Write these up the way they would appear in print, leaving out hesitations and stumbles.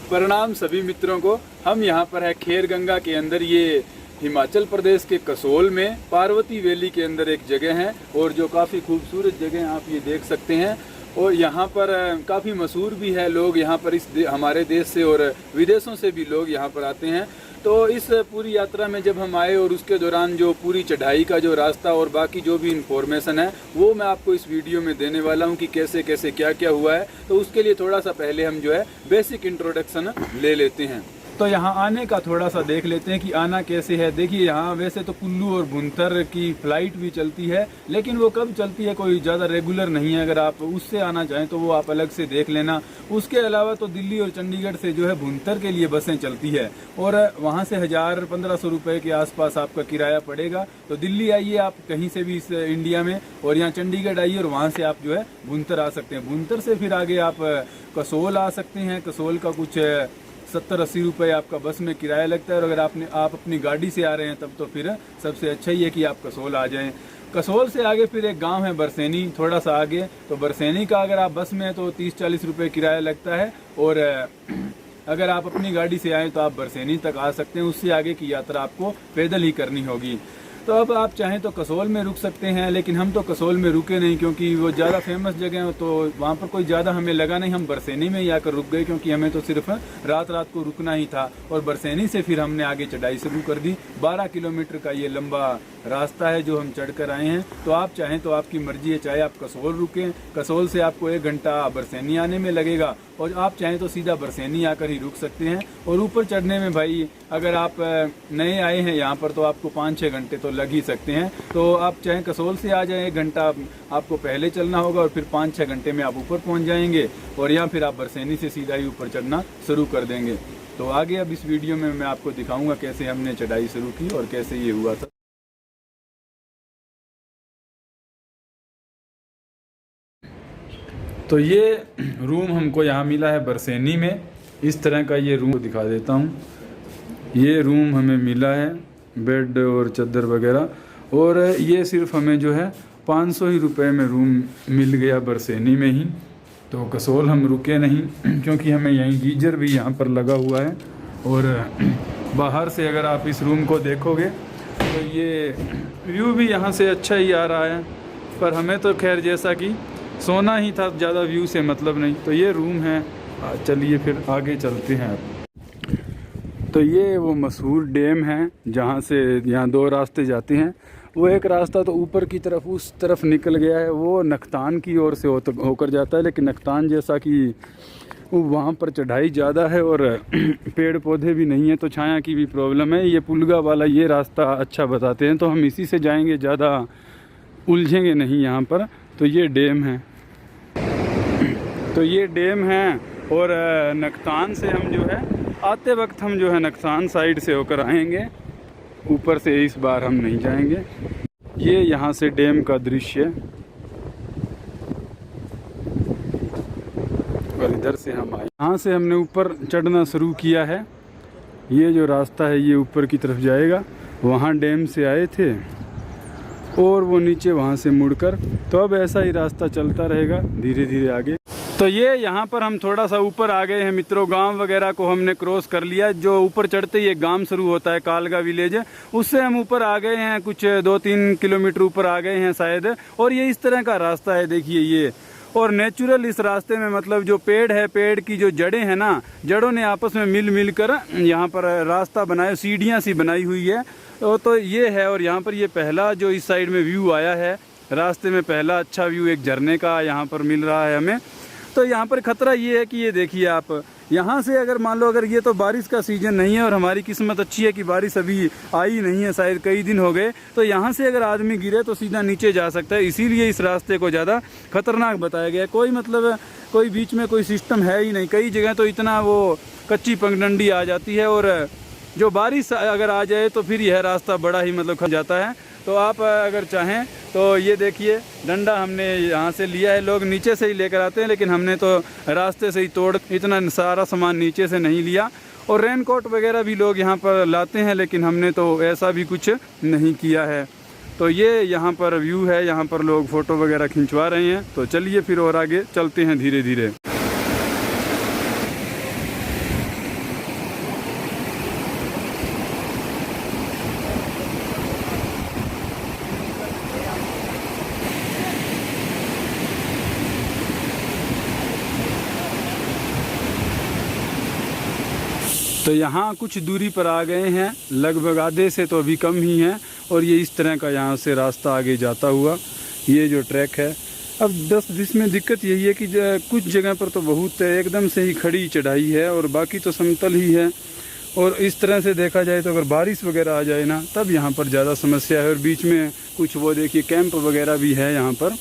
प्रणाम सभी मित्रों को। हम यहाँ पर है खेर गंगा के अंदर, ये हिमाचल प्रदेश के कसोल में पार्वती वैली के अंदर एक जगह है और जो काफ़ी खूबसूरत जगह है, आप ये देख सकते हैं। और यहाँ पर काफ़ी मशहूर भी है, लोग यहाँ पर हमारे देश से और विदेशों से भी लोग यहाँ पर आते हैं। तो इस पूरी यात्रा में जब हम आए और उसके दौरान जो पूरी चढ़ाई का जो रास्ता और बाकी जो भी इंफॉर्मेशन है वो मैं आपको इस वीडियो में देने वाला हूँ कि कैसे कैसे क्या क्या हुआ है। तो उसके लिए थोड़ा सा पहले हम जो है बेसिक इंट्रोडक्शन ले लेते हैं। तो यहाँ आने का थोड़ा सा देख लेते हैं कि आना कैसे है। देखिए यहाँ वैसे तो कुल्लू और भुंतर की फ़्लाइट भी चलती है, लेकिन वो कब चलती है कोई ज़्यादा रेगुलर नहीं है। अगर आप उससे आना चाहें तो वो आप अलग से देख लेना। उसके अलावा तो दिल्ली और चंडीगढ़ से जो है भुंतर के लिए बसें चलती है और वहाँ से 1000-1500 रुपये के आसपास आपका किराया पड़ेगा। तो दिल्ली आइए आप कहीं से भी इस इंडिया में, और यहाँ चंडीगढ़ आइए और वहाँ से आप जो है भुंतर आ सकते हैं। भुंतर से फिर आगे आप कसोल आ सकते हैं। कसोल का कुछ 70-80 रुपये आपका बस में किराया लगता है। और अगर आप अपनी गाड़ी से आ रहे हैं तब तो फिर सबसे अच्छा ही है कि आप कसोल आ जाएं। कसोल से आगे फिर एक गांव है बरसेनी, थोड़ा सा आगे। तो बरसेनी का अगर आप बस में हैं तो 30-40 रुपये किराया लगता है, और अगर आप अपनी गाड़ी से आएँ तो आप बरसेनी तक आ सकते हैं। उससे आगे की यात्रा आपको पैदल ही करनी होगी। तो अब आप चाहें तो कसोल में रुक सकते हैं, लेकिन हम तो कसोल में रुके नहीं क्योंकि वो ज़्यादा फेमस जगह है, तो वहाँ पर कोई ज़्यादा हमें लगा नहीं। हम बरसेनी में ही आकर रुक गए क्योंकि हमें तो सिर्फ रात को रुकना ही था। और बरसेनी से फिर हमने आगे चढ़ाई शुरू कर दी। 12 किलोमीटर का ये लंबा रास्ता है जो हम चढ़ कर आए हैं। तो आप चाहें तो आपकी मर्जी है, चाहे आप कसोल रुकें, कसोल से आपको 1 घंटा बरसेनी आने में लगेगा, और आप चाहें तो सीधा बरसेनी आकर ही रुक सकते हैं। और ऊपर चढ़ने में भाई अगर आप नए आए हैं यहाँ पर तो आपको 5-6 घंटे तो लग ही सकते हैं। तो आप चाहें कसोल से आ जाएं, 1 घंटा आपको पहले चलना होगा और फिर 5-6 घंटे में आप ऊपर पहुँच जाएंगे, और यहाँ फिर आप बरसेनी से सीधा ही ऊपर चढ़ना शुरू कर देंगे। तो आगे अब इस वीडियो में मैं आपको दिखाऊंगा कैसे हमने चढ़ाई शुरू की और कैसे ये हुआ था। तो ये रूम हमको यहाँ मिला है बरसेनी में। इस तरह का ये रूम दिखा देता हूँ। ये रूम हमें मिला है, बेड और चादर वगैरह, और ये सिर्फ हमें जो है 500 ही रुपये में रूम मिल गया बरसेनी में ही। तो कसोल हम रुके नहीं क्योंकि हमें यहीं गीजर भी यहाँ पर लगा हुआ है। और बाहर से अगर आप इस रूम को देखोगे तो ये व्यू भी यहाँ से अच्छा ही आ रहा है, पर हमें तो खैर जैसा कि सोना ही था, ज़्यादा व्यू से मतलब नहीं। तो ये रूम है। चलिए फिर आगे चलते हैं। तो ये वो मशहूर डैम है जहाँ से यहाँ 2 रास्ते जाते हैं। वो एक रास्ता तो ऊपर की तरफ उस तरफ निकल गया है, वो नखतान की ओर से होकर जाता है। लेकिन नखतान जैसा कि वहाँ पर चढ़ाई ज़्यादा है और पेड़ पौधे भी नहीं है, तो छाया की भी प्रॉब्लम है। ये पुलगा वाला ये रास्ता अच्छा बताते हैं, तो हम इसी से जाएंगे, ज़्यादा उलझेंगे नहीं यहाँ पर। तो ये डैम है, तो ये डैम है। और नखतान से हम जो है आते वक्त हम जो है नखतान साइड से होकर आएंगे, ऊपर से इस बार हम नहीं जाएंगे। ये यहाँ से डैम का दृश्य, और इधर से हम आए, यहाँ से हमने ऊपर चढ़ना शुरू किया है। ये जो रास्ता है ये ऊपर की तरफ जाएगा। वहाँ डैम से आए थे और वो नीचे वहाँ से मुड़कर, तो अब ऐसा ही रास्ता चलता रहेगा धीरे धीरे आगे। तो ये यहाँ पर हम थोड़ा सा ऊपर आ गए हैं मित्रों। गांव वगैरह को हमने क्रॉस कर लिया। जो ऊपर चढ़ते ही एक गांव शुरू होता है, कालगा विलेज, उससे हम ऊपर आ गए हैं, कुछ 2-3 किलोमीटर ऊपर आ गए हैं शायद। और ये इस तरह का रास्ता है, देखिए ये। और नेचुरल इस रास्ते में मतलब जो पेड़ है, पेड़ की जो जड़ें हैं ना, जड़ों ने आपस में मिल कर यहाँ पर रास्ता बनाया, सीढ़ियाँ सी बनाई हुई है। तो ये है। और यहाँ पर ये पहला जो इस साइड में व्यू आया है रास्ते में, पहला अच्छा व्यू एक झरने का यहाँ पर मिल रहा है हमें। तो यहाँ पर ख़तरा ये है कि ये देखिए आप, यहाँ से अगर मान लो अगर ये तो बारिश का सीज़न नहीं है और हमारी किस्मत अच्छी है कि बारिश अभी आई नहीं है, शायद कई दिन हो गए, तो यहाँ से अगर आदमी गिरे तो सीधा नीचे जा सकता है। इसीलिए इस रास्ते को ज़्यादा खतरनाक बताया गया है। कोई मतलब कोई बीच में कोई सिस्टम है ही नहीं। कई जगह तो इतना वो कच्ची पगडंडी आ जाती है, और जो बारिश अगर आ जाए तो फिर यह रास्ता बड़ा ही मतलब खन जाता है। तो आप अगर चाहें तो ये देखिए डंडा हमने यहाँ से लिया है। लोग नीचे से ही लेकर आते हैं, लेकिन हमने तो रास्ते से ही तोड़ इतना सारा सामान नीचे से नहीं लिया। और रेनकोट वगैरह भी लोग यहाँ पर लाते हैं, लेकिन हमने तो ऐसा भी कुछ नहीं किया है। तो ये यहाँ पर व्यू है, यहाँ पर लोग फ़ोटो वगैरह खिंचवा रहे हैं। तो चलिए फिर और आगे चलते हैं धीरे धीरे। तो यहाँ कुछ दूरी पर आ गए हैं, लगभग आधे से तो अभी कम ही है। और ये इस तरह का यहाँ से रास्ता आगे जाता हुआ ये जो ट्रैक है। अब 10-20 में दिक्कत यही है कि कुछ जगह पर तो बहुत एकदम से ही खड़ी चढ़ाई है और बाकी तो समतल ही है। और इस तरह से देखा जाए तो अगर बारिश वगैरह आ जाए ना, तब यहाँ पर ज़्यादा समस्या है। और बीच में कुछ वो देखिए कैंप वगैरह भी है, यहाँ पर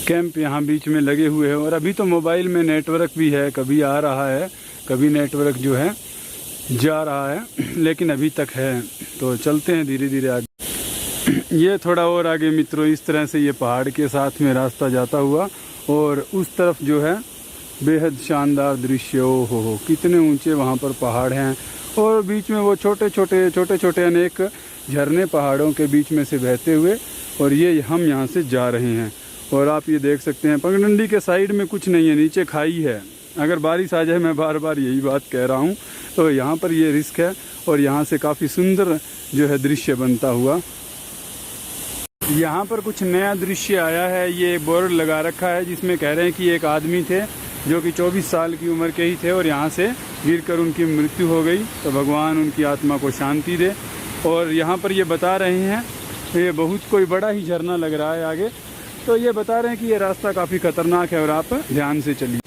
कैंप यहाँ बीच में लगे हुए हैं। और अभी तो मोबाइल में नेटवर्क भी है, कभी आ रहा है, कभी नेटवर्क जो है जा रहा है, लेकिन अभी तक है। तो चलते हैं धीरे धीरे आगे। ये थोड़ा और आगे मित्रों, इस तरह से ये पहाड़ के साथ में रास्ता जाता हुआ और उस तरफ जो है बेहद शानदार दृश्य। हो कितने ऊंचे वहाँ पर पहाड़ हैं और बीच में वो छोटे छोटे अनेक झरने पहाड़ों के बीच में से बहते हुए। और ये हम यहाँ से जा रहे हैं और आप ये देख सकते हैं पगडंडी के साइड में कुछ नहीं है, नीचे खाई है। अगर बारिश आ जाए, मैं बार बार यही बात कह रहा हूँ, तो यहाँ पर ये रिस्क है। और यहाँ से काफ़ी सुंदर जो है दृश्य बनता हुआ। यहाँ पर कुछ नया दृश्य आया है, ये बोर्ड लगा रखा है जिसमें कह रहे हैं कि एक आदमी थे जो कि 24 साल की उम्र के ही थे और यहाँ से गिरकर उनकी मृत्यु हो गई, तो भगवान उनकी आत्मा को शांति दे। और यहाँ पर ये बता रहे हैं, ये बहुत कोई बड़ा ही झरना लग रहा है आगे, तो ये बता रहे हैं कि ये रास्ता काफ़ी खतरनाक है और आप ध्यान से चलिए।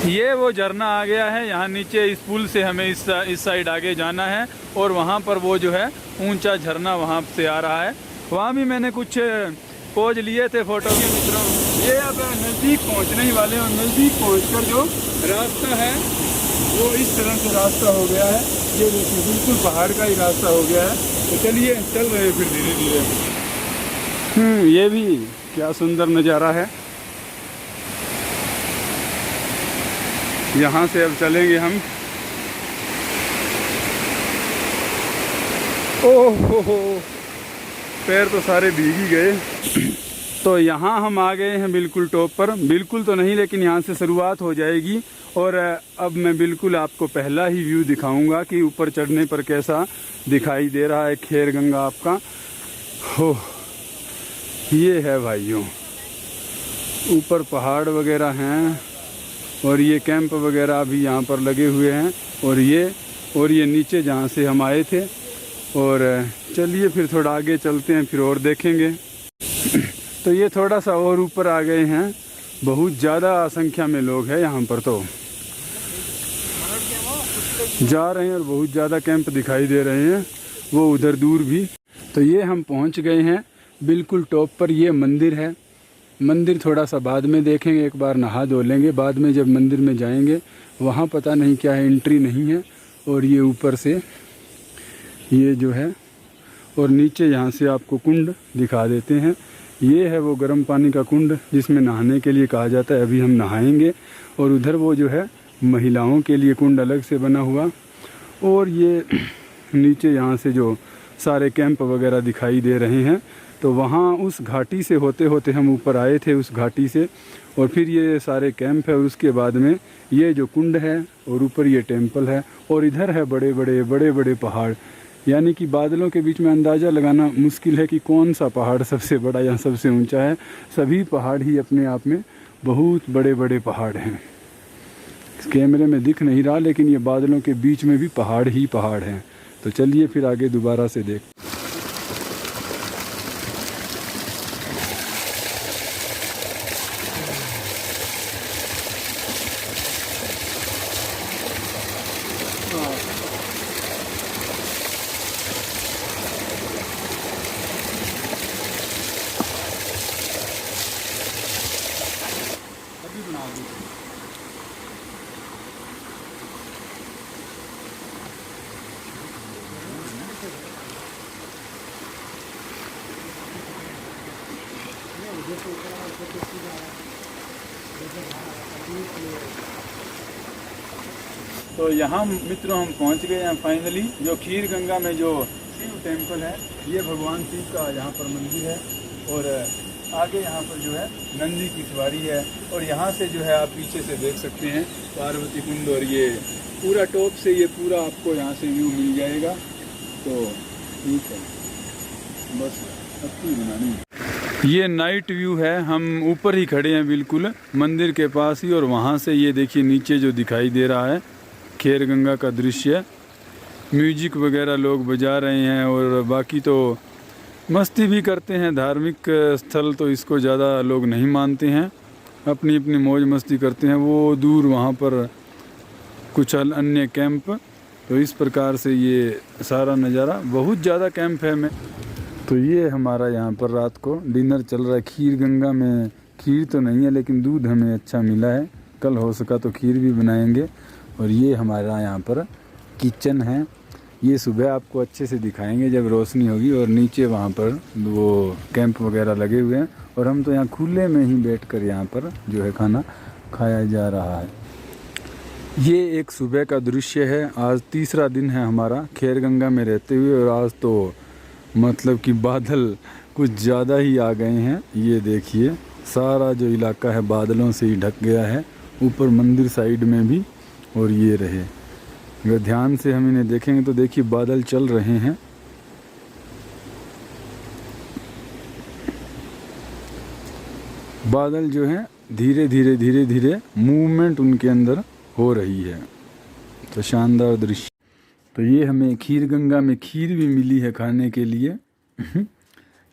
ये वो झरना आ गया है, यहाँ नीचे इस पुल से हमें इस साइड आगे जाना है और वहाँ पर वो जो है ऊंचा झरना वहाँ से आ रहा है। वहाँ भी मैंने कुछ पोज लिए थे फोटो के मित्रों। ये अब नज़दीक पहुँचने ही वाले और नज़दीक पहुँचकर जो रास्ता है वो इस तरह से रास्ता हो गया है। ये देखिए बिल्कुल पहाड़ का ही रास्ता हो गया है। तो चलिए चल रहे हैं फिर धीरे धीरे। ये भी क्या सुंदर नज़ारा है। यहाँ से अब चलेंगे हम। ओह हो, पैर तो सारे भीग ही गए। तो यहाँ हम आ गए हैं बिल्कुल टॉप पर, बिल्कुल तो नहीं लेकिन यहाँ से शुरुआत हो जाएगी। और अब मैं बिल्कुल आपको पहला ही व्यू दिखाऊंगा कि ऊपर चढ़ने पर कैसा दिखाई दे रहा है खेर गंगा आपका। हो, ये है भाइयों, ऊपर पहाड़ वगैरह हैं और ये कैंप वगैरह भी यहाँ पर लगे हुए हैं। और ये नीचे जहाँ से हम आए थे। और चलिए फिर थोड़ा आगे चलते हैं, फिर और देखेंगे। तो ये थोड़ा सा और ऊपर आ गए हैं, बहुत ज़्यादा संख्या में लोग हैं यहाँ पर, तो जा रहे हैं और बहुत ज़्यादा कैंप दिखाई दे रहे हैं, वो उधर दूर भी। तो ये हम पहुँच गए हैं बिल्कुल टॉप पर। ये मंदिर है, मंदिर थोड़ा सा बाद में देखेंगे, एक बार नहा धो लेंगे, बाद में जब मंदिर में जाएंगे वहाँ पता नहीं क्या है, एंट्री नहीं है। और ये ऊपर से ये जो है, और नीचे यहाँ से आपको कुंड दिखा देते हैं। ये है वो गर्म पानी का कुंड जिसमें नहाने के लिए कहा जाता है, अभी हम नहाएंगे। और उधर वो जो है महिलाओं के लिए कुंड अलग से बना हुआ। और ये नीचे यहाँ से जो सारे कैंप वगैरह दिखाई दे रहे हैं, तो वहाँ उस घाटी से होते होते हम ऊपर आए थे, उस घाटी से। और फिर ये सारे कैंप है और उसके बाद में ये जो कुंड है और ऊपर ये टेंपल है। और इधर है बड़े बड़े पहाड़, यानी कि बादलों के बीच में अंदाज़ा लगाना मुश्किल है कि कौन सा पहाड़ सबसे बड़ा या सबसे ऊंचा है। सभी पहाड़ ही अपने आप में बहुत बड़े बड़े पहाड़ हैं। कैमरे में दिख नहीं रहा, लेकिन ये बादलों के बीच में भी पहाड़ ही पहाड़ हैं। तो चलिए फिर आगे दोबारा से देख। तो यहाँ मित्रों हम पहुँच गए हैं फाइनली, जो खीर गंगा में जो शिव टेम्पल है। ये भगवान शिव का यहाँ पर मंदिर है और आगे यहाँ पर जो है नंदी की सवारी है और यहाँ से जो है आप पीछे से देख सकते हैं पार्वती कुंड और ये पूरा टॉप से ये पूरा आपको यहाँ से व्यू मिल जाएगा। तो ठीक है, बस अच्छी बनानी। ये नाइट व्यू है, हम ऊपर ही खड़े हैं बिल्कुल मंदिर के पास ही और वहाँ से ये देखिए नीचे जो दिखाई दे रहा है खेर गंगा का दृश्य। म्यूजिक वगैरह लोग बजा रहे हैं और बाकी तो मस्ती भी करते हैं। धार्मिक स्थल तो इसको ज़्यादा लोग नहीं मानते हैं, अपनी अपनी मौज मस्ती करते हैं। वो दूर वहाँ पर कुछ अन्य कैंप, तो इस प्रकार से ये सारा नज़ारा, बहुत ज़्यादा कैंप है। मैं तो ये हमारा यहाँ पर रात को डिनर चल रहा है। खीर गंगा में खीर तो नहीं है लेकिन दूध हमें अच्छा मिला है, कल हो सका तो खीर भी बनाएंगे। और ये हमारा यहाँ पर किचन है, ये सुबह आपको अच्छे से दिखाएंगे जब रोशनी होगी। और नीचे वहाँ पर वो कैंप वगैरह लगे हुए हैं और हम तो यहाँ खुले में ही बैठकर यहाँ पर जो है खाना खाया जा रहा है। ये एक सुबह का दृश्य है। आज तीसरा दिन है हमारा खेर गंगा में रहते हुए और आज तो मतलब कि बादल कुछ ज़्यादा ही आ गए हैं। ये देखिए सारा जो इलाका है बादलों से ही ढक गया है, ऊपर मंदिर साइड में भी। और ये रहे, अगर ध्यान से हम इन्हें देखेंगे तो देखिए बादल चल रहे हैं। बादल जो है धीरे धीरे धीरे धीरे मूवमेंट उनके अंदर हो रही है। तो शानदार दृश्य। तो ये हमें खीर गंगा में खीर भी मिली है खाने के लिए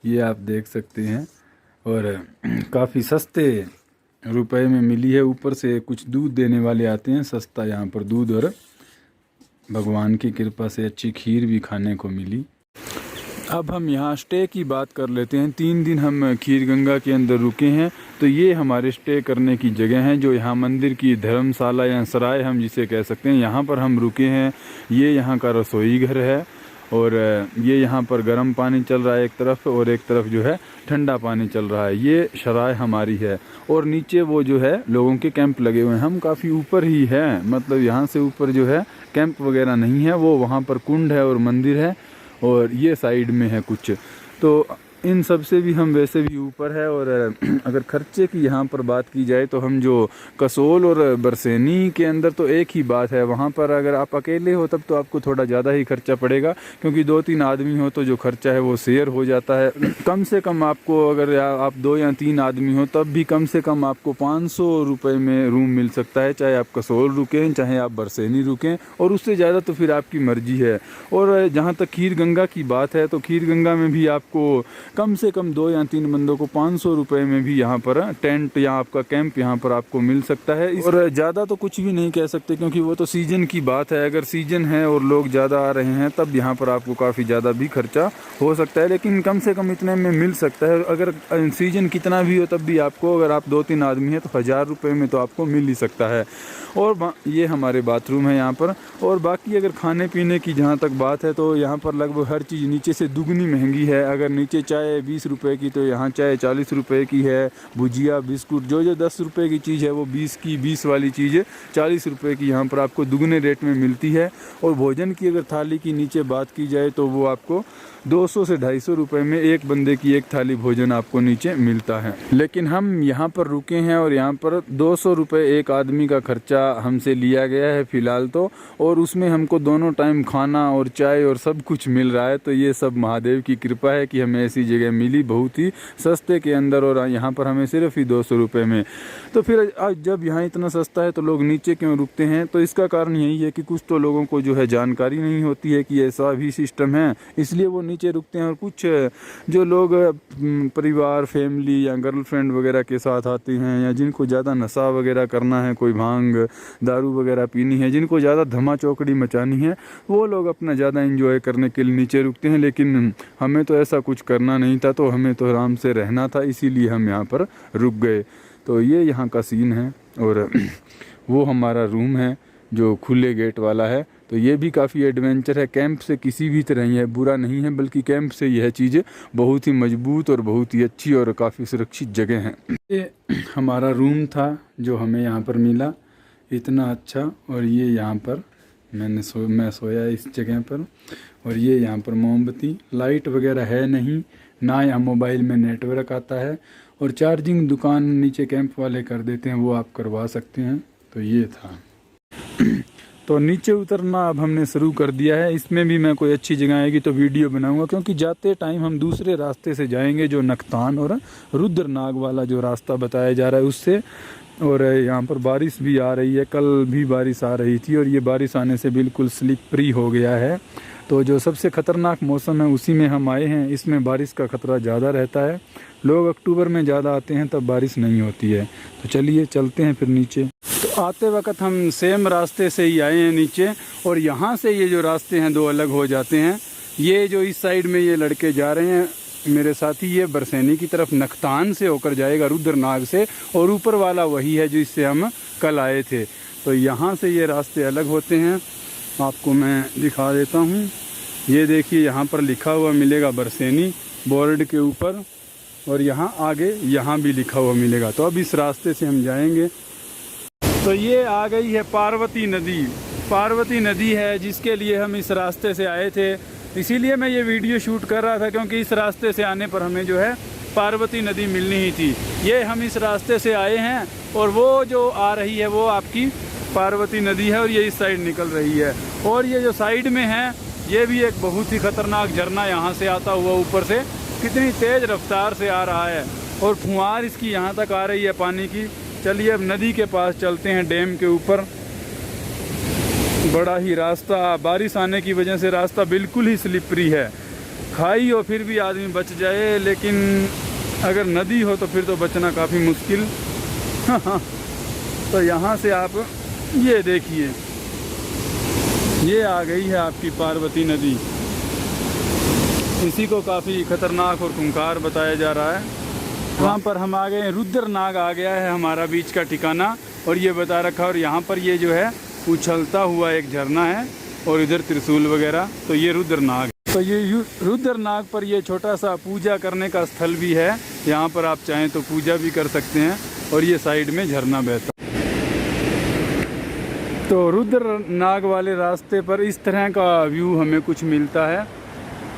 ये आप देख सकते हैं और काफ़ी सस्ते रुपए में मिली है। ऊपर से कुछ दूध देने वाले आते हैं, सस्ता यहाँ पर दूध और भगवान की कृपा से अच्छी खीर भी खाने को मिली। अब हम यहाँ स्टे की बात कर लेते हैं। 3 दिन हम खीर गंगा के अंदर रुके हैं, तो ये हमारे स्टे करने की जगह है जो यहाँ मंदिर की धर्मशाला या सराय हम जिसे कह सकते हैं, यहाँ पर हम रुके हैं। ये यहाँ का रसोई घर है और ये यहाँ पर गर्म पानी चल रहा है एक तरफ और एक तरफ जो है ठंडा पानी चल रहा है। ये सराय हमारी है और नीचे वो जो है लोगों के कैंप लगे हुए हैं। हम काफ़ी ऊपर ही हैं, मतलब यहाँ से ऊपर जो है कैंप वगैरह नहीं है, वो वहाँ पर कुंड है और मंदिर है और ये साइड में है कुछ। तो इन सब से भी हम वैसे भी ऊपर है। और अगर खर्चे की यहाँ पर बात की जाए तो हम जो कसोल और बरसेनी के अंदर तो एक ही बात है, वहाँ पर अगर आप अकेले हो तब तो आपको थोड़ा ज़्यादा ही खर्चा पड़ेगा, क्योंकि 2-3 आदमी हो तो जो खर्चा है वो शेयर हो जाता है। कम से कम आपको अगर आप 2 या 3 आदमी हो तब भी कम से कम आपको 500 रुपये में रूम मिल सकता है, चाहे आप कसोल रुकें चाहे आप बरसेनी रुकें, और उससे ज़्यादा तो फिर आपकी मर्जी है। और जहाँ तक खीर गंगा की बात है तो खीर गंगा में भी आपको कम से कम 2 या 3 बंदों को 500 रुपये में भी यहाँ पर टेंट या आपका कैंप यहाँ पर आपको मिल सकता है। और ज़्यादा तो कुछ भी नहीं कह सकते क्योंकि वो तो सीजन की बात है। अगर सीजन है और लोग ज़्यादा आ रहे हैं तब यहाँ पर आपको काफ़ी ज़्यादा भी खर्चा हो सकता है, लेकिन कम से कम इतने में मिल सकता है। अगर सीजन कितना भी हो तब भी आपको, अगर आप 2-3 आदमी हैं तो 1000 रुपये में तो आपको मिल ही सकता है। और ये हमारे बाथरूम है यहाँ पर। और बाकी अगर खाने पीने की जहाँ तक बात है तो यहाँ पर लगभग हर चीज़ नीचे से दुगनी महंगी है। अगर नीचे चाय 20 रुपये की तो यहाँ चाय 40 रुपये की है। भुजिया बिस्कुट जो 10 रुपये की चीज़ है वो 20 वाली चीज़ 40 रुपये की यहाँ पर आपको दुगने रेट में मिलती है। और भोजन की अगर थाली की नीचे बात की जाए तो वो आपको 200 से 250 रुपये में एक बंदे की एक थाली भोजन आपको नीचे मिलता है। लेकिन हम यहाँ पर रुके हैं और यहाँ पर 200 रुपये एक आदमी का खर्चा हमसे लिया गया है फ़िलहाल तो, और उसमें हमको दोनों टाइम खाना और चाय और सब कुछ मिल रहा है। तो ये सब महादेव की कृपा है कि हमें ऐसी जगह मिली बहुत ही सस्ते के अंदर, और यहाँ पर हमें सिर्फ ही 200 रुपये में। तो फिर आज जब यहाँ इतना सस्ता है तो लोग नीचे क्यों रुकते हैं? तो इसका कारण यही है कि कुछ तो लोगों को जो है जानकारी नहीं होती है कि ऐसा भी सिस्टम है, इसलिए वो नीचे रुकते हैं। और कुछ जो लोग परिवार फैमिली या गर्लफ्रेंड वगैरह के साथ आते हैं, या जिनको ज़्यादा नशा वगैरह करना है, कोई भांग दारू वगैरह पीनी है, जिनको ज़्यादा धमा चौकड़ी मचानी है, वो लोग अपना ज़्यादा एंजॉय करने के लिए नीचे रुकते हैं। लेकिन हमें तो ऐसा कुछ करना नहीं था, तो हमें तो आराम से रहना था, इसीलिए हम यहाँ पर रुक गए। तो ये यहाँ का सीन है। और वो हमारा रूम है जो खुले गेट वाला है। तो ये भी काफ़ी एडवेंचर है। कैंप से किसी भी तरह यह बुरा नहीं है, बल्कि कैंप से यह चीज़ बहुत ही मजबूत और बहुत ही अच्छी और काफ़ी सुरक्षित जगह है। ये हमारा रूम था जो हमें यहाँ पर मिला, इतना अच्छा। और ये यहाँ पर मैं सोया इस जगह पर। और ये यहाँ पर मोमबत्ती, लाइट वगैरह है नहीं, ना यहाँ मोबाइल में नेटवर्क आता है। और चार्जिंग दुकान नीचे कैंप वाले कर देते हैं, वो आप करवा सकते हैं। तो ये था। तो नीचे उतरना अब हमने शुरू कर दिया है। इसमें भी मैं कोई अच्छी जगह आएगी तो वीडियो बनाऊंगा, क्योंकि जाते टाइम हम दूसरे रास्ते से जाएंगे, जो नखतान और रुद्रनाग वाला जो रास्ता बताया जा रहा है उससे। और यहाँ पर बारिश भी आ रही है, कल भी बारिश आ रही थी और ये बारिश आने से बिल्कुल स्लिपरी हो गया है। तो जो सबसे ख़तरनाक मौसम है उसी में हम आए हैं। इसमें बारिश का ख़तरा ज़्यादा रहता है। लोग अक्टूबर में ज़्यादा आते हैं, तब बारिश नहीं होती है। तो चलिए चलते हैं फिर नीचे। तो आते वक्त हम सेम रास्ते से ही आए हैं नीचे, और यहाँ से ये जो रास्ते हैं दो अलग हो जाते हैं। ये जो इस साइड में ये लड़के जा रहे हैं मेरे साथी, ये बरसैनी की तरफ नखतान से होकर जाएगा, रुद्रनाग से, और ऊपर वाला वही है जो इससे हम कल आए थे। तो यहाँ से ये रास्ते अलग होते हैं। आपको मैं दिखा देता हूँ। ये देखिए यहाँ पर लिखा हुआ मिलेगा बरसैनी बोर्ड के ऊपर, और यहाँ आगे यहाँ भी लिखा हुआ मिलेगा। तो अब इस रास्ते से हम जाएंगे। तो ये आ गई है पार्वती नदी। पार्वती नदी है जिसके लिए हम इस रास्ते से आए थे। इसीलिए मैं ये वीडियो शूट कर रहा था, क्योंकि इस रास्ते से आने पर हमें जो है पार्वती नदी मिलनी ही थी। ये हम इस रास्ते से आए हैं, और वो जो आ रही है वो आपकी पार्वती नदी है, और ये इस साइड निकल रही है। और ये जो साइड में है ये भी एक बहुत ही ख़तरनाक झरना यहाँ से आता हुआ ऊपर से कितनी तेज़ रफ्तार से आ रहा है, और फुहार इसकी यहाँ तक आ रही है पानी की। चलिए अब नदी के पास चलते हैं, डैम के ऊपर। बड़ा ही रास्ता, बारिश आने की वजह से रास्ता बिल्कुल ही स्लिपरी है। खाई हो फिर भी आदमी बच जाए, लेकिन अगर नदी हो तो फिर तो बचना काफ़ी मुश्किल। तो यहाँ से आप ये देखिए, ये आ गई है आपकी पार्वती नदी। इसी को काफ़ी ख़तरनाक और खूंखार बताया जा रहा है। वहाँ पर हम आ गए, रुद्रनाग आ गया है हमारा बीच का ठिकाना, और ये बता रखा। और यहाँ पर ये जो है उछलता हुआ एक झरना है, और इधर त्रिशूल वगैरह। तो ये रुद्रनाग। तो ये रुद्रनाग पर ये छोटा सा पूजा करने का स्थल भी है। यहाँ पर आप चाहें तो पूजा भी कर सकते हैं, और ये साइड में झरना बहता। तो रुद्रनाग वाले रास्ते पर इस तरह का व्यू हमें कुछ मिलता है।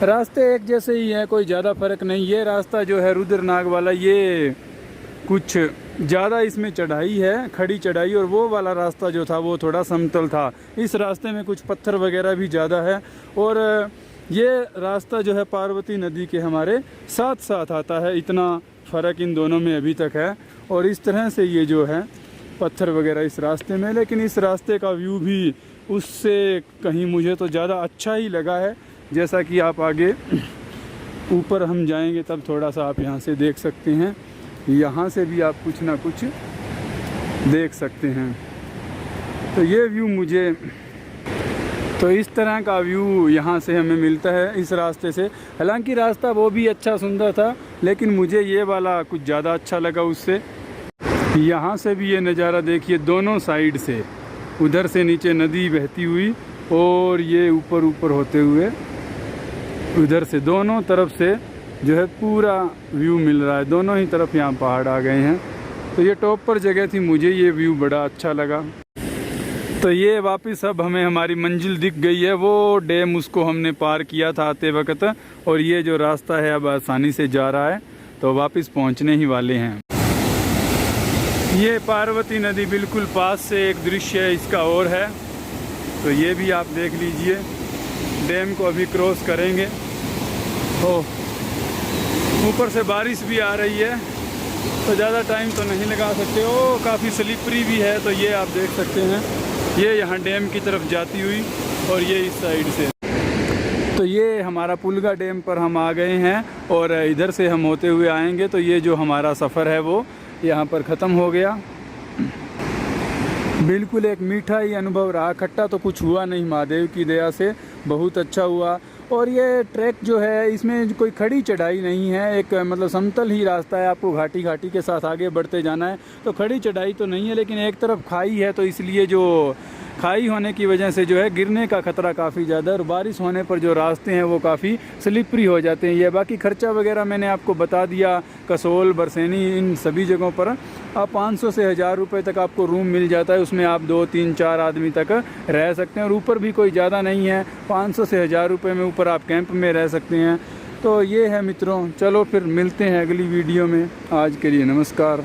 रास्ते एक जैसे ही हैं, कोई ज़्यादा फ़र्क नहीं। ये रास्ता जो है रुद्रनाग वाला, ये कुछ ज़्यादा इसमें चढ़ाई है, खड़ी चढ़ाई, और वो वाला रास्ता जो था वो थोड़ा समतल था। इस रास्ते में कुछ पत्थर वगैरह भी ज़्यादा है। और ये रास्ता जो है पार्वती नदी के हमारे साथ साथ आता है। इतना फ़र्क इन दोनों में अभी तक है। और इस तरह से ये जो है पत्थर वगैरह इस रास्ते में, लेकिन इस रास्ते का व्यू भी उससे कहीं मुझे तो ज़्यादा अच्छा ही लगा है। जैसा कि आप आगे ऊपर हम जाएंगे तब थोड़ा सा आप यहाँ से देख सकते हैं। यहाँ से भी आप कुछ ना कुछ देख सकते हैं। तो ये व्यू मुझे, तो इस तरह का व्यू यहाँ से हमें मिलता है इस रास्ते से। हालांकि रास्ता वो भी अच्छा सुंदर था, लेकिन मुझे ये वाला कुछ ज़्यादा अच्छा लगा उससे। यहाँ से भी ये नज़ारा देखिए, दोनों साइड से, उधर से नीचे नदी बहती हुई, और ये ऊपर ऊपर होते हुए उधर से, दोनों तरफ से जो है पूरा व्यू मिल रहा है। दोनों ही तरफ यहाँ पहाड़ आ गए हैं। तो ये टॉप पर जगह थी, मुझे ये व्यू बड़ा अच्छा लगा। तो ये वापस अब हमें हमारी मंजिल दिख गई है। वो डैम, उसको हमने पार किया था आते वक्त, और ये जो रास्ता है अब आसानी से जा रहा है। तो वापस पहुँचने ही वाले हैं। ये पार्वती नदी बिल्कुल पास से एक दृश्य है इसका और है। तो ये भी आप देख लीजिए। डैम को अभी क्रॉस करेंगे। ओह, ऊपर से बारिश भी आ रही है, तो ज़्यादा टाइम तो नहीं लगा सकते। ओ, काफ़ी स्लिपरी भी है। तो ये आप देख सकते हैं, ये यहाँ डैम की तरफ जाती हुई, और ये इस साइड से। तो ये हमारा पुलगा डैम पर हम आ गए हैं, और इधर से हम होते हुए आएंगे। तो ये जो हमारा सफ़र है वो यहाँ पर ख़त्म हो गया। बिल्कुल एक मीठा ही अनुभव रहा। खट्टा तो कुछ हुआ नहीं, महादेव की दया से बहुत अच्छा हुआ। और ये ट्रैक जो है, इसमें कोई खड़ी चढ़ाई नहीं है, एक मतलब समतल ही रास्ता है। आपको घाटी घाटी के साथ आगे बढ़ते जाना है। तो खड़ी चढ़ाई तो नहीं है, लेकिन एक तरफ खाई है, तो इसलिए जो खाई होने की वजह से जो है गिरने का खतरा काफ़ी ज़्यादा है और बारिश होने पर जो रास्ते हैं वो काफ़ी स्लिपरी हो जाते हैं। ये बाकी खर्चा वगैरह मैंने आपको बता दिया। कसोल, बरसेनी, इन सभी जगहों पर आप 500 से 1000 रुपये तक आपको रूम मिल जाता है। उसमें आप 2, 3, 4 आदमी तक रह सकते हैं और ऊपर भी कोई ज़्यादा नहीं है, 500 से 1000 रुपये में ऊपर आप कैंप में रह सकते हैं। तो ये है मित्रों, चलो फिर मिलते हैं अगली वीडियो में। आज के लिए नमस्कार।